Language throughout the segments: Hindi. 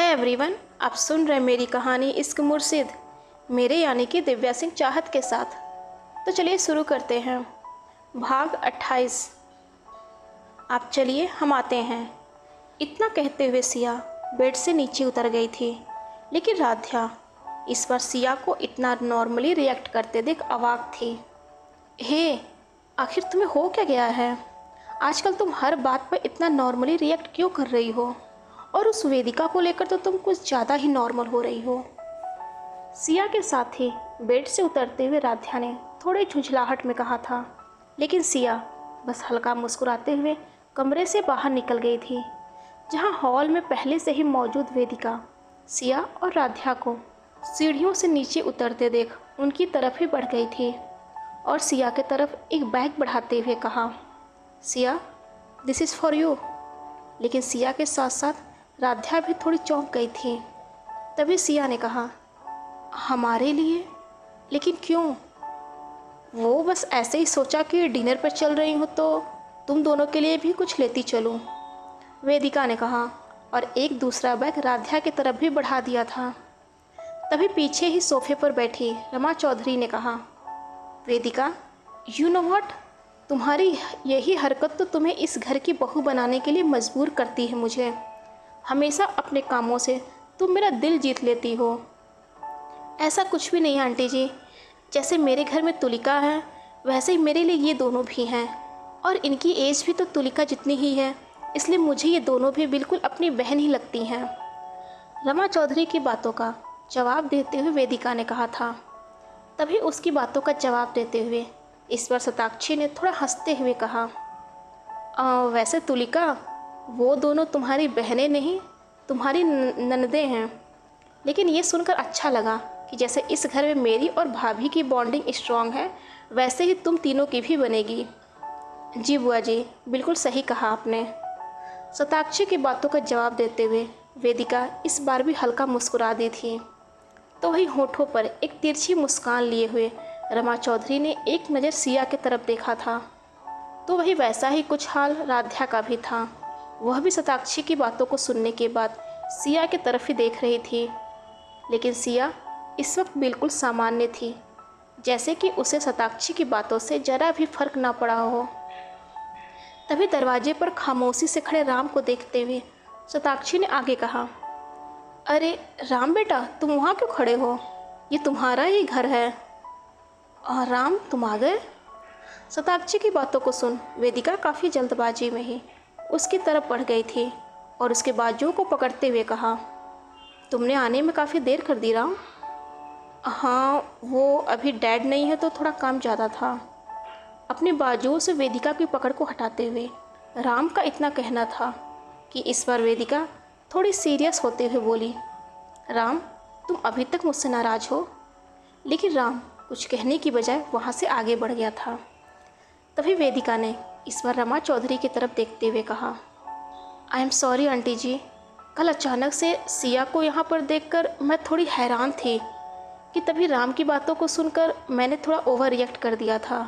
एवरीवन, आप सुन रहे मेरी कहानी इश्क मुर्शिद, मेरे यानी कि दिव्या सिंह चाहत के साथ। तो चलिए शुरू करते हैं। भाग 28। आप चलिए हम आते हैं। इतना कहते हुए सिया बेड से नीचे उतर गई थी, लेकिन राध्या इस बार सिया को इतना नॉर्मली रिएक्ट करते देख अवाक थी। हे, आखिर तुम्हें हो क्या गया है? आजकल तुम हर बात पर इतना नॉर्मली रिएक्ट क्यों कर रही हो? और उस वेदिका को लेकर तो तुम कुछ ज़्यादा ही नॉर्मल हो रही हो। सिया के साथ ही बेड से उतरते हुए राध्या ने थोड़ी झुंझलाहट में कहा था, लेकिन सिया बस हल्का मुस्कुराते हुए कमरे से बाहर निकल गई थी, जहां हॉल में पहले से ही मौजूद वेदिका सिया और राध्या को सीढ़ियों से नीचे उतरते देख उनकी तरफ ही बढ़ गई थी और सिया के तरफ एक बैग बढ़ाते हुए कहा, Siya, this is for you. लेकिन सिया के साथ साथ राध्या भी थोड़ी चौंक गई थी। तभी सिया ने कहा, हमारे लिए? लेकिन क्यों? वो बस ऐसे ही सोचा कि डिनर पर चल रही हो तो तुम दोनों के लिए भी कुछ लेती चलूं, वेदिका ने कहा और एक दूसरा बैग राध्या की तरफ भी बढ़ा दिया था। तभी पीछे ही सोफे पर बैठी रमा चौधरी ने कहा, वेदिका, यू नो व्हाट, तुम्हारी यही हरकत तो तुम्हें इस घर की बहू बनाने के लिए मजबूर करती है मुझे। हमेशा अपने कामों से तुम मेरा दिल जीत लेती हो। ऐसा कुछ भी नहीं आंटी जी, जैसे मेरे घर में तुलिका है वैसे ही मेरे लिए ये दोनों भी हैं, और इनकी एज भी तो तुलिका जितनी ही है, इसलिए मुझे ये दोनों भी बिल्कुल अपनी बहन ही लगती हैं। रमा चौधरी की बातों का जवाब देते हुए वेदिका ने कहा था। तभी उसकी बातों का जवाब देते हुए इस बार शताक्षी ने थोड़ा हंसते हुए कहा, वैसे तुलिका, वो दोनों तुम्हारी बहनें नहीं, तुम्हारी ननदें हैं। लेकिन ये सुनकर अच्छा लगा कि जैसे इस घर में मेरी और भाभी की बॉन्डिंग स्ट्रांग है, वैसे ही तुम तीनों की भी बनेगी। जी बुआ जी, बिल्कुल सही कहा आपने। शताक्षी की बातों का जवाब देते हुए वेदिका इस बार भी हल्का मुस्कुरा दी थी। तो वही होठों पर एक तिरछी मुस्कान लिए हुए रमा चौधरी ने एक नज़र सिया की तरफ देखा था। तो वही वैसा ही कुछ हाल राध्या का भी था। वह भी शताक्षी की बातों को सुनने के बाद सिया की तरफ ही देख रही थी, लेकिन सिया इस वक्त बिल्कुल सामान्य थी, जैसे कि उसे शताक्षी की बातों से जरा भी फर्क ना पड़ा हो। तभी दरवाजे पर खामोशी से खड़े राम को देखते हुए शताक्षी ने आगे कहा, अरे राम बेटा, तुम वहाँ क्यों खड़े हो? ये तुम्हारा ही घर है। और राम, तुम आ गए? शताक्षी की बातों को सुन वेदिका काफ़ी जल्दबाजी में ही उसकी तरफ बढ़ गई थी और उसके बाजुओं को पकड़ते हुए कहा, तुमने आने में काफ़ी देर कर दी राम। हाँ, वो अभी डैड नहीं है तो थोड़ा काम ज़्यादा था। अपने बाजुओं से वेदिका की पकड़ को हटाते हुए राम का इतना कहना था कि इस बार वेदिका थोड़ी सीरियस होते हुए बोली, राम, तुम अभी तक मुझसे नाराज़ हो? लेकिन राम कुछ कहने की बजाय वहाँ से आगे बढ़ गया था। तभी वेदिका ने इस बार रमा चौधरी की तरफ देखते हुए कहा, आई एम सॉरी आंटी जी, कल अचानक से सिया को यहाँ पर देखकर मैं थोड़ी हैरान थी कि तभी राम की बातों को सुनकर मैंने थोड़ा ओवर रिएक्ट कर दिया था।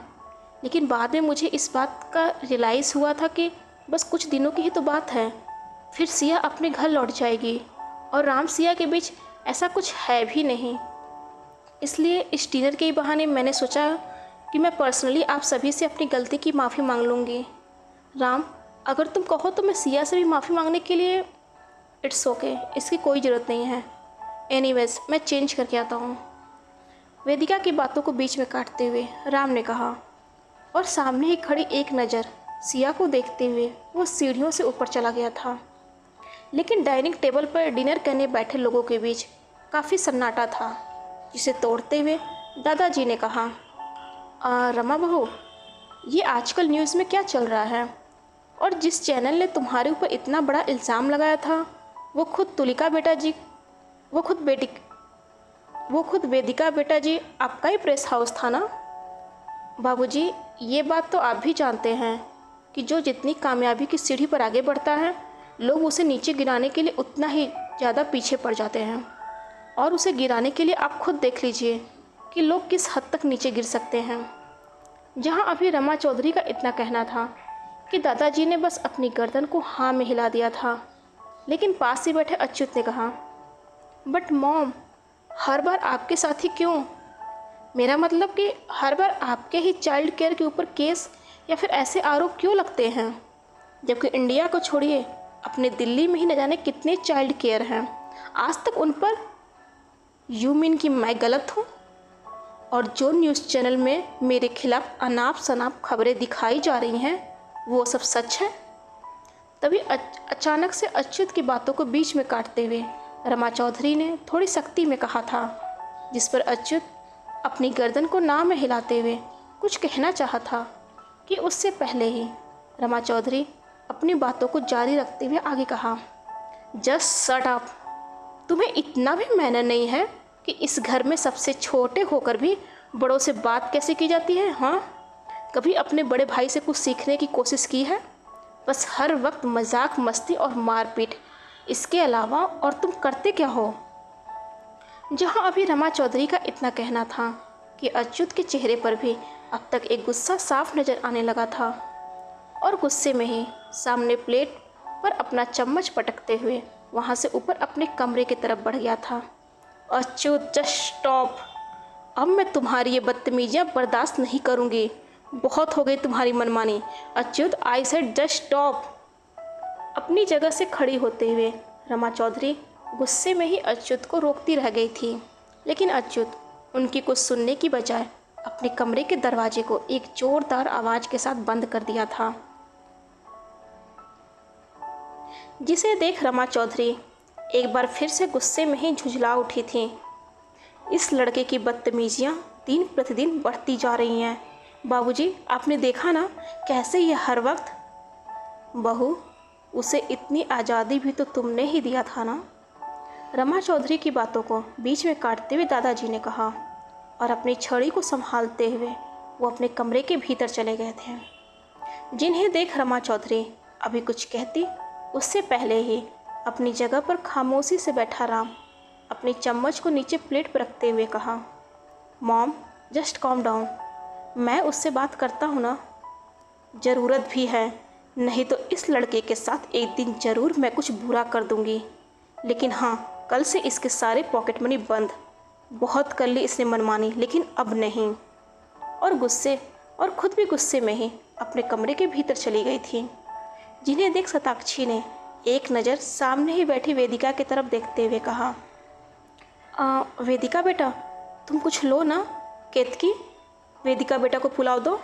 लेकिन बाद में मुझे इस बात का रियलाइज़ हुआ था कि बस कुछ दिनों की ही तो बात है, फिर सिया अपने घर लौट जाएगी और राम सिया के बीच ऐसा कुछ है भी नहीं। इसलिए इस डिनर के बहाने मैंने सोचा कि मैं पर्सनली आप सभी से अपनी गलती की माफ़ी मांग लूँगी। राम, अगर तुम कहो तो मैं सिया से भी माफ़ी मांगने के लिए, इट्स ओके, इसकी कोई ज़रूरत नहीं है। एनीवेज, मैं चेंज करके आता हूँ, वेदिका की बातों को बीच में काटते हुए राम ने कहा, और सामने ही खड़ी एक नज़र सिया को देखते हुए वो सीढ़ियों से ऊपर चला गया था। लेकिन डाइनिंग टेबल पर डिनर करने बैठे लोगों के बीच काफ़ी सन्नाटा था, जिसे तोड़ते हुए दादाजी ने कहा, रमा बहू, ये आजकल न्यूज़ में क्या चल रहा है? और जिस चैनल ने तुम्हारे ऊपर इतना बड़ा इल्ज़ाम लगाया था वो खुद वेदिका बेटा जी आपका ही प्रेस हाउस था ना? बाबूजी, ये बात तो आप भी जानते हैं कि जो जितनी कामयाबी की सीढ़ी पर आगे बढ़ता है, लोग उसे नीचे गिराने के लिए उतना ही ज़्यादा पीछे पड़ जाते हैं। और उसे गिराने के लिए आप खुद देख लीजिए कि लोग किस हद तक नीचे गिर सकते हैं। जहां अभी रमा चौधरी का इतना कहना था कि दादाजी ने बस अपनी गर्दन को हाँ में हिला दिया था, लेकिन पास ही बैठे अच्युत ने कहा, बट मॉम, हर बार आपके साथ ही क्यों? मेरा मतलब कि हर बार आपके ही चाइल्ड केयर के ऊपर केस या फिर ऐसे आरोप क्यों लगते हैं? जबकि इंडिया को छोड़िए, अपने दिल्ली में ही न जाने कितने चाइल्ड केयर हैं। आज तक उन पर यू मीन कि मैं गलत हूँ? और जो न्यूज़ चैनल में मेरे खिलाफ अनाप शनाप खबरें दिखाई जा रही हैं, वो सब सच है? तभी अचानक से अच्युत की बातों को बीच में काटते हुए रमा चौधरी ने थोड़ी सख्ती में कहा था, जिस पर अच्युत अपनी गर्दन को ना में हिलाते हुए कुछ कहना चाहा था कि उससे पहले ही रमा चौधरी अपनी बातों को जारी रखते हुए आगे कहा, जस्ट शट अप। तुम्हें इतना भी मैनर नहीं है कि इस घर में सबसे छोटे होकर भी बड़ों से बात कैसे की जाती है? हाँ, कभी अपने बड़े भाई से कुछ सीखने की कोशिश की है? बस हर वक्त मजाक मस्ती और मारपीट, इसके अलावा और तुम करते क्या हो? जहाँ अभी रमा चौधरी का इतना कहना था कि अच्युत के चेहरे पर भी अब तक एक गुस्सा साफ नज़र आने लगा था और गुस्से में ही सामने प्लेट पर अपना चम्मच पटकते हुए वहाँ से ऊपर अपने कमरे की तरफ बढ़ गया था। Achyut, just stop. अब मैं तुम्हारी ये बदतमीजियाँ बर्दाश्त नहीं करूँगी। बहुत हो गई तुम्हारी मनमानी। Achyut, I said just stop. अपनी जगह से खड़ी होते हुए रमा चौधरी गुस्से में ही अच्युत को रोकती रह गई थी, लेकिन अच्युत उनकी कुछ सुनने की बजाय अपने कमरे के दरवाजे को एक जोरदार आवाज़ के साथ बंद कर दिया था, जिसे देख रमा चौधरी एक बार फिर से गुस्से में ही झुंझला उठी थी। इस लड़के की बदतमीजियाँ दिन प्रतिदिन बढ़ती जा रही हैं। बाबूजी, आपने देखा ना कैसे ये हर वक्त। बहू, उसे इतनी आज़ादी भी तो तुमने ही दिया था ना। रमा चौधरी की बातों को बीच में काटते हुए दादाजी ने कहा और अपनी छड़ी को संभालते हुए वो अपने कमरे के भीतर चले गए थे, जिन्हें देख रमा चौधरी अभी कुछ कहती उससे पहले ही अपनी जगह पर खामोशी से बैठा राम अपनी चम्मच को नीचे प्लेट पर रखते हुए कहा, मॉम, जस्ट कॉम डाउन। मैं उससे बात करता हूँ ना। ज़रूरत भी है, नहीं तो इस लड़के के साथ एक दिन ज़रूर मैं कुछ बुरा कर दूँगी। लेकिन हाँ, कल से इसके सारे पॉकेट मनी बंद। बहुत कर ली इसने मनमानी, लेकिन अब नहीं। और खुद भी गुस्से में ही अपने कमरे के भीतर चली गई थी, जिन्हें देख शताक्षी ने एक नज़र सामने ही बैठी वेदिका की तरफ देखते हुए कहा, वेदिका बेटा, तुम कुछ लो ना। केतकी, वेदिका बेटा को फुलाओ दो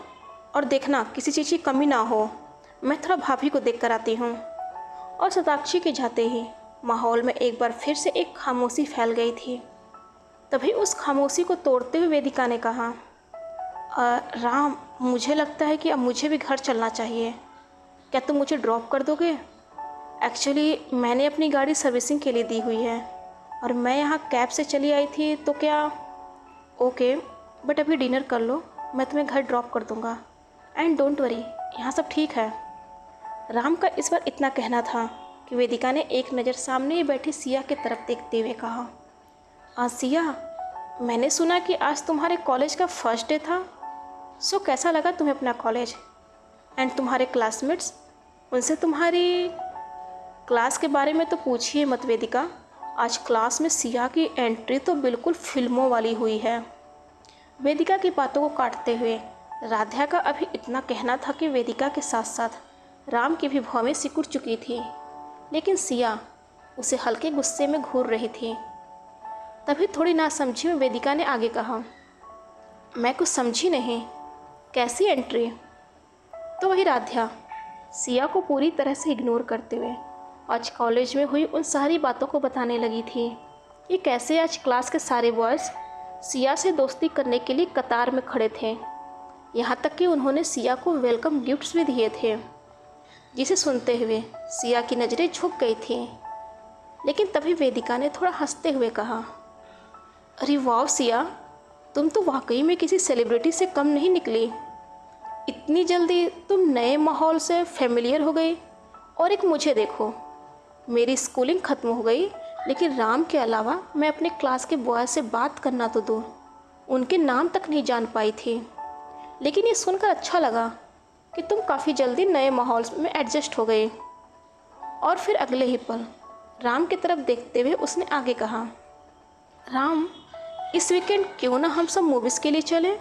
और देखना किसी चीज़ की कमी ना हो। मैं थोड़ा भाभी को देख कर आती हूँ। और शताक्षी के जाते ही माहौल में एक बार फिर से एक खामोशी फैल गई थी। तभी उस खामोशी को तोड़ते हुए वेदिका ने कहा, राम, मुझे लगता है कि अब मुझे भी घर चलना चाहिए। क्या तुम मुझे ड्रॉप कर दोगे? एक्चुअली मैंने अपनी गाड़ी सर्विसिंग के लिए दी हुई है और मैं यहाँ कैब से चली आई थी, तो क्या? ओके, बट अभी डिनर कर लो, मैं तुम्हें घर ड्रॉप कर दूँगा। एंड डोंट वरी, यहाँ सब ठीक है। राम का इस बार इतना कहना था कि वेदिका ने एक नज़र सामने ही बैठी सिया की तरफ देखते हुए कहा, सिया, मैंने सुना कि आज तुम्हारे कॉलेज का फर्स्ट डे था। सो कैसा लगा तुम्हें अपना कॉलेज? एंड तुम्हारे क्लासमेट्स, उनसे तुम्हारी क्लास के बारे में तो पूछिए मत वेदिका। आज क्लास में सिया की एंट्री तो बिल्कुल फिल्मों वाली हुई है। वेदिका की बातों को काटते हुए राध्या का अभी इतना कहना था कि वेदिका के साथ साथ राम की भी भौवें सिकुड़ चुकी थी, लेकिन सिया उसे हल्के गुस्से में घूर रही थी। तभी थोड़ी नासमझी में वेदिका ने आगे कहा, मैं कुछ समझी नहीं, कैसी एंट्री? तो वही राध्या सिया को पूरी तरह से इग्नोर करते हुए आज कॉलेज में हुई उन सारी बातों को बताने लगी थी कि कैसे आज क्लास के सारे बॉयज़ सिया से दोस्ती करने के लिए कतार में खड़े थे। यहाँ तक कि उन्होंने सिया को वेलकम गिफ्ट्स भी दिए थे, जिसे सुनते हुए सिया की नज़रें झुक गई थी। लेकिन तभी वेदिका ने थोड़ा हंसते हुए कहा, अरे वाह सिया, तुम तो वाकई में किसी सेलिब्रिटी से कम नहीं निकली। इतनी जल्दी तुम नए माहौल से फेमिलियर हो गई। और एक मुझे देखो, मेरी स्कूलिंग ख़त्म हो गई, लेकिन राम के अलावा मैं अपने क्लास के बॉय से बात करना तो दूर, उनके नाम तक नहीं जान पाई थी। लेकिन ये सुनकर अच्छा लगा कि तुम काफ़ी जल्दी नए माहौल में एडजस्ट हो गई। और फिर अगले ही पल राम की तरफ देखते हुए उसने आगे कहा, राम, इस वीकेंड क्यों ना हम सब मूवीज़ के लिए चलें?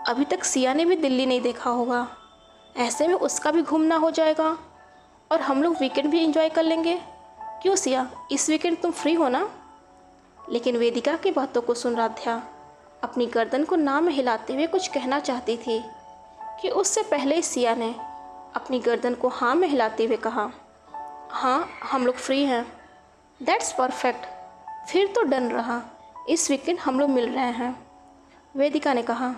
अभी तक सिया ने भी दिल्ली नहीं देखा होगा। ऐसे में उसका भी घूमना हो जाएगा और हम लोग वीकेंड भी एंजॉय कर लेंगे। क्यों सिया, इस वीकेंड तुम फ्री हो ना? लेकिन वेदिका की बातों को सुन राध्या अपनी गर्दन को ना में हिलाते हुए कुछ कहना चाहती थी कि उससे पहले ही सिया ने अपनी गर्दन को हाँ में हिलाते हुए कहा, हाँ हम लोग फ्री हैं। दैट्स परफेक्ट, फिर तो डन रहा, इस वीकेंड हम लोग मिल रहे हैं, वेदिका ने कहा।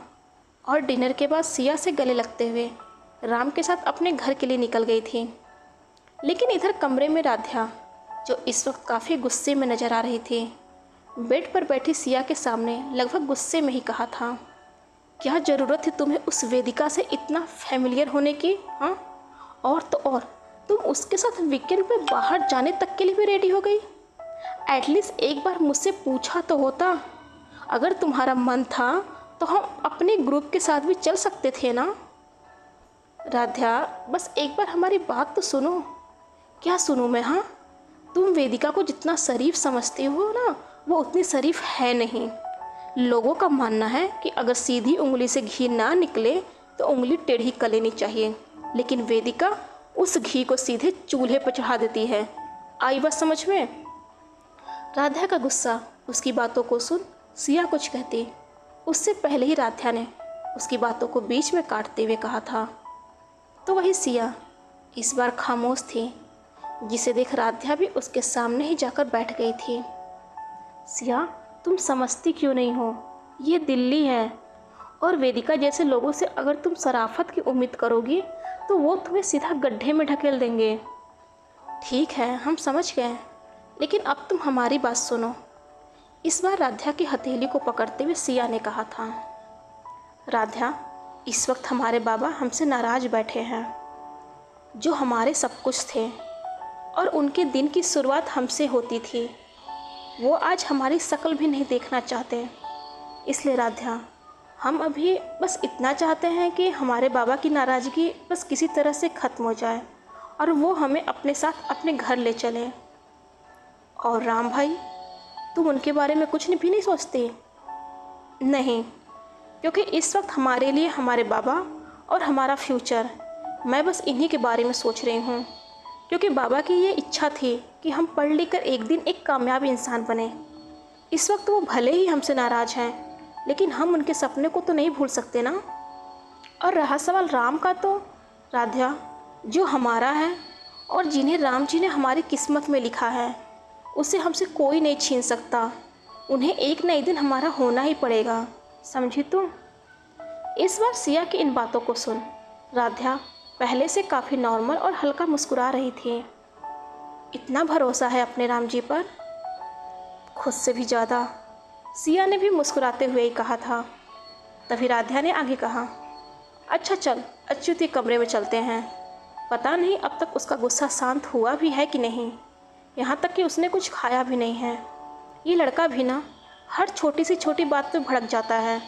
और डिनर के बाद सिया से गले लगते हुए राम के साथ अपने घर के लिए निकल गई थी। लेकिन इधर कमरे में राध्या, जो इस वक्त काफ़ी गुस्से में नज़र आ रही थी, बेड पर बैठी सिया के सामने लगभग गुस्से में ही कहा था, क्या ज़रूरत थी तुम्हें उस वेदिका से इतना फैमिलियर होने की? हाँ, और तो और तुम उसके साथ वीकेंड पे बाहर जाने तक के लिए भी रेडी हो गई। एटलीस्ट एक बार मुझसे पूछा तो होता। अगर तुम्हारा मन था तो हम अपने ग्रुप के साथ भी चल सकते थे ना। राध्या, बस एक बार हमारी बात तो सुनो। क्या सुनूं मैं? हाँ, तुम वेदिका को जितना शरीफ समझती हो ना, वो उतनी शरीफ है नहीं। लोगों का मानना है कि अगर सीधी उंगली से घी ना निकले तो उंगली टेढ़ी कर लेनी चाहिए, लेकिन वेदिका उस घी को सीधे चूल्हे पर चढ़ा देती है। आई बात समझ में? राध्या का गुस्सा उसकी बातों को सुन सिया कुछ कहती, उससे पहले ही राध्या ने उसकी बातों को बीच में काटते हुए कहा था। तो वही सिया इस बार खामोश थी, जिसे देख राध्या भी उसके सामने ही जाकर बैठ गई थी। सिया, तुम समझती क्यों नहीं हो? ये दिल्ली है और वेदिका जैसे लोगों से अगर तुम शराफत की उम्मीद करोगी तो वो तुम्हें सीधा गड्ढे में ढकेल देंगे। ठीक है, हम समझ गए, लेकिन अब तुम हमारी बात सुनो। इस बार राध्या की हथेली को पकड़ते हुए सिया ने कहा था, राध्या, इस वक्त हमारे बाबा हमसे नाराज़ बैठे हैं। जो हमारे सब कुछ थे और उनके दिन की शुरुआत हमसे होती थी, वो आज हमारी शक्ल भी नहीं देखना चाहते। इसलिए राध्या, हम अभी बस इतना चाहते हैं कि हमारे बाबा की नाराज़गी बस किसी तरह से ख़त्म हो जाए और वो हमें अपने साथ अपने घर ले चले। और राम भाई, तुम उनके बारे में कुछ भी नहीं सोचते? नहीं, क्योंकि इस वक्त हमारे लिए हमारे बाबा और हमारा फ्यूचर, मैं बस इन्हीं के बारे में सोच रही हूँ। क्योंकि बाबा की ये इच्छा थी कि हम पढ़ लिख कर एक दिन एक कामयाब इंसान बने। इस वक्त वो भले ही हमसे नाराज़ हैं, लेकिन हम उनके सपने को तो नहीं भूल सकते ना। और रहा सवाल राम का, तो राध्या, जो हमारा है और जिन्हें राम जी ने हमारी किस्मत में लिखा है, उसे हमसे कोई नहीं छीन सकता। उन्हें एक न एक दिन हमारा होना ही पड़ेगा, समझी तुम? इस बार सिया की इन बातों को सुन राध्या पहले से काफ़ी नॉर्मल और हल्का मुस्कुरा रही थी। इतना भरोसा है अपने राम जी पर? खुद से भी ज़्यादा, सिया ने भी मुस्कुराते हुए ही कहा था। तभी राध्या ने आगे कहा, अच्छा चल, अच्युत के कमरे में चलते हैं। पता नहीं अब तक उसका गुस्सा शांत हुआ भी है कि नहीं, यहाँ तक कि उसने कुछ खाया भी नहीं है। ये लड़का भी ना हर छोटी सी छोटी बात पे भड़क जाता है,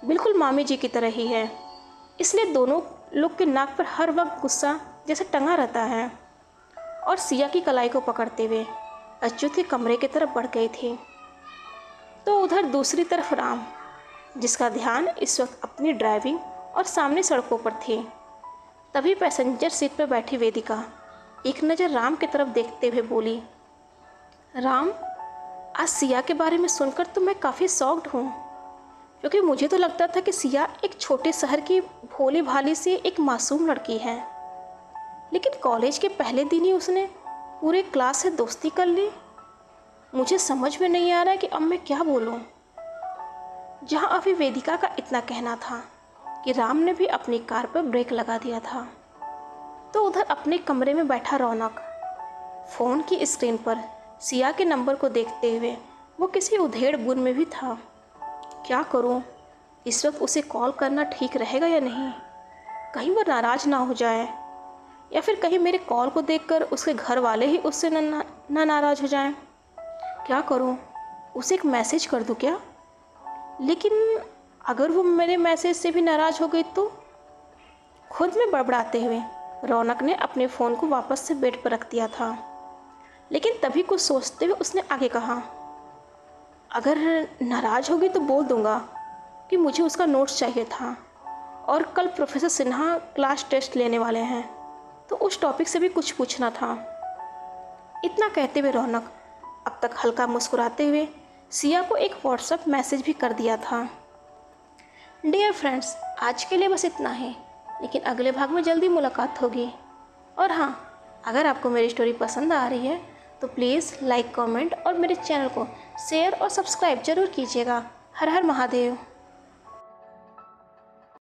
बिल्कुल मामी जी की तरह ही है। इसलिए दोनों लोग के नाक पर हर वक्त गुस्सा जैसे टंगा रहता है। और सिया की कलाई को पकड़ते हुए अच्युत के कमरे की तरफ बढ़ गई थी। तो उधर दूसरी तरफ राम, जिसका ध्यान इस वक्त अपनी ड्राइविंग और सामने सड़कों पर थी। तभी पैसेंजर सीट पर बैठी वेदिका एक नज़र राम की तरफ देखते हुए बोली, राम, आज सिया के बारे में सुनकर तो मैं काफ़ी शॉक्ड हूँ, क्योंकि मुझे तो लगता था कि सिया एक छोटे शहर की भोली भाली सी एक मासूम लड़की है। लेकिन कॉलेज के पहले दिन ही उसने पूरे क्लास से दोस्ती कर ली। मुझे समझ में नहीं आ रहा है कि अब मैं क्या बोलूं। जहां अभी वेदिका का इतना कहना था कि राम ने भी अपनी कार पर ब्रेक लगा दिया था, तो उधर अपने कमरे में बैठा रौनक फ़ोन की स्क्रीन पर सिया के नंबर को देखते हुए वो किसी उधेड़ बुन में भी था। क्या करूं? इस वक्त उसे कॉल करना ठीक रहेगा या नहीं? कहीं वो नाराज़ ना हो जाए, या फिर कहीं मेरे कॉल को देखकर उसके घर वाले ही उससे ना नाराज़ हो जाएं। क्या करूं? उसे एक मैसेज कर दूं क्या? लेकिन अगर वो मेरे मैसेज से भी नाराज़ हो गई तो? खुद में बड़बड़ाते हुए रौनक ने अपने फ़ोन को वापस से बेड पर रख दिया था। लेकिन तभी कुछ सोचते हुए उसने आगे कहा, अगर नाराज़ होगी तो बोल दूँगा कि मुझे उसका नोट्स चाहिए था और कल प्रोफेसर सिन्हा क्लास टेस्ट लेने वाले हैं, तो उस टॉपिक से भी कुछ पूछना था। इतना कहते हुए रौनक अब तक हल्का मुस्कुराते हुए सिया को एक व्हाट्सएप मैसेज भी कर दिया था। डियर फ्रेंड्स, आज के लिए बस इतना ही, लेकिन अगले भाग में जल्दी मुलाकात होगी। और हाँ, अगर आपको मेरी स्टोरी पसंद आ रही है तो प्लीज़ लाइक, कमेंट और मेरे चैनल को शेयर और सब्सक्राइब जरूर कीजिएगा। हर हर महादेव।